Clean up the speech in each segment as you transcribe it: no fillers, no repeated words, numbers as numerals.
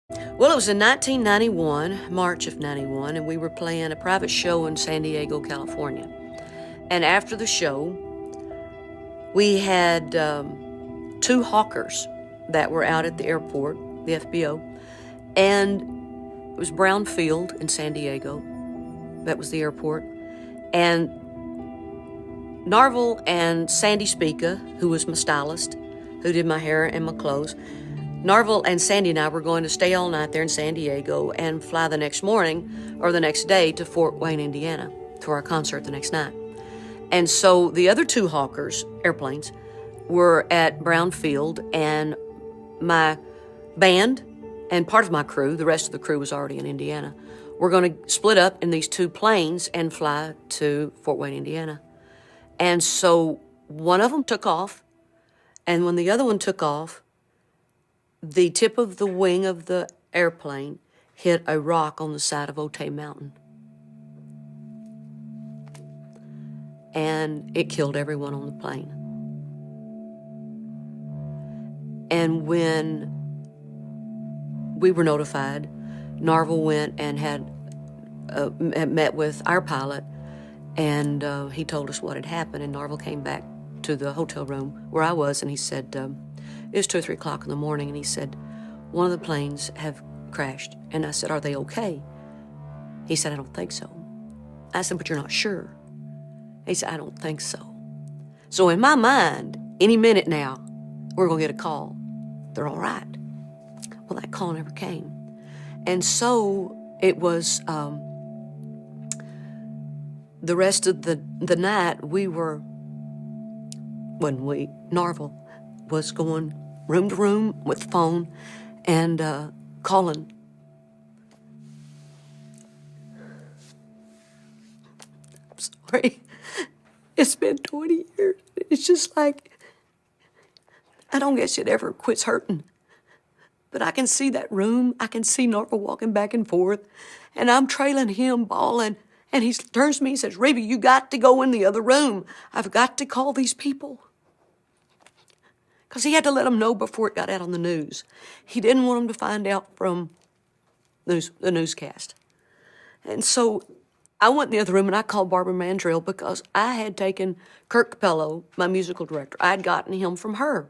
Well, it was in 1991, March of 91, and we were playing a private show in San Diego, California. And after the show, we had two hawkers that were out at the airport, the FBO, and it was Brown Field in San Diego. That was the airport. And Narvel and Sandy Spica, who was my stylist, who did my hair and my clothes, Narvel and Sandy and I were going to stay all night there in San Diego and fly the next morning or the next day to Fort Wayne, Indiana, to our concert the next night. And so the other two Hawkers, airplanes, were at Brown Field, and my band and part of my crew, the rest of the crew was already in Indiana, were going to split up in these two planes and fly to Fort Wayne, Indiana. And so one of them took off, and when the other one took off, the tip of the wing of the airplane hit a rock on the side of Otay Mountain. And it killed everyone on the plane. And when we were notified, Narvel went and had met with our pilot, and he told us what had happened. And Narvel came back to the hotel room where I was, and he said, it was 2 or 3 o'clock in the morning, and he said, one of the planes have crashed. And I said, are they okay? He said, I don't think so. I said, but you're not sure? He said, I don't think so. So in my mind, any minute now, we're going to get a call. They're all right. Well, that call never came. And so it was the rest of the night, Narvel was going room to room with the phone and calling. I'm sorry. It's been 20 years. It's just like, I don't guess it ever quits hurting. But I can see that room. I can see Narvel walking back and forth, and I'm trailing him, bawling. And he turns to me and says, Reba, you got to go in the other room. I've got to call these people. Because he had to let them know before it got out on the news. He didn't want them to find out from the newscast. And so I went in the other room and I called Barbara Mandrill because I had taken Kirk Capello, my musical director. I had gotten him from her.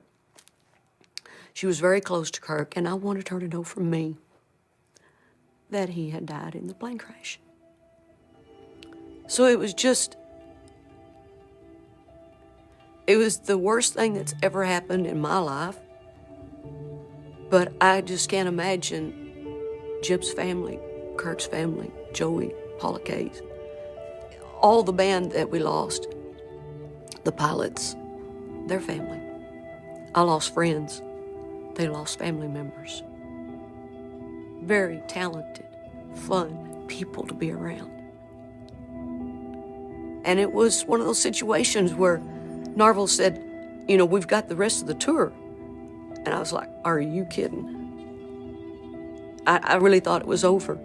She was very close to Kirk, and I wanted her to know from me that he had died in the plane crash. So it was the worst thing that's ever happened in my life. But I just can't imagine Jim's family, Kirk's family, Joey, Paula Kay's, all the band that we lost, the pilots, their family. I lost friends. They lost family members. Very talented, fun people to be around. And it was one of those situations where Narvel said, we've got the rest of the tour. And I was like, are you kidding? I really thought it was over.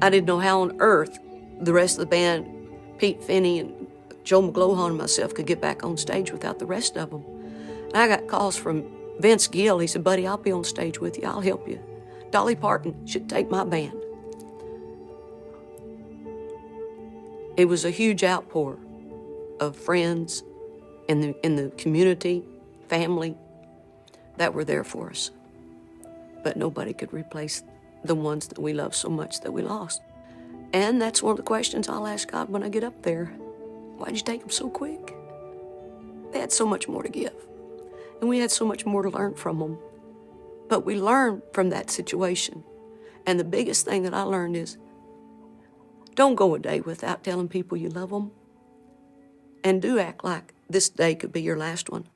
I didn't know how on earth the rest of the band, Pete Finney and Joe McGlohan and myself, could get back on stage without the rest of them. And I got calls from Vince Gill. He said, buddy, I'll be on stage with you. I'll help you. Dolly Parton should take my band. It was a huge outpour of friends in the community, family, that were there for us. But nobody could replace the ones that we love so much that we lost. And that's one of the questions I'll ask God when I get up there. Why'd you take them so quick? They had so much more to give. And we had so much more to learn from them. But we learned from that situation. And the biggest thing that I learned is, don't go a day without telling people you love them. And do act like this day could be your last one.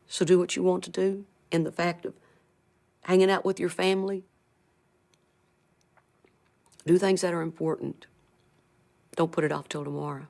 So do what you want to do in the fact of hanging out with your family. Do things that are important. Don't put it off till tomorrow.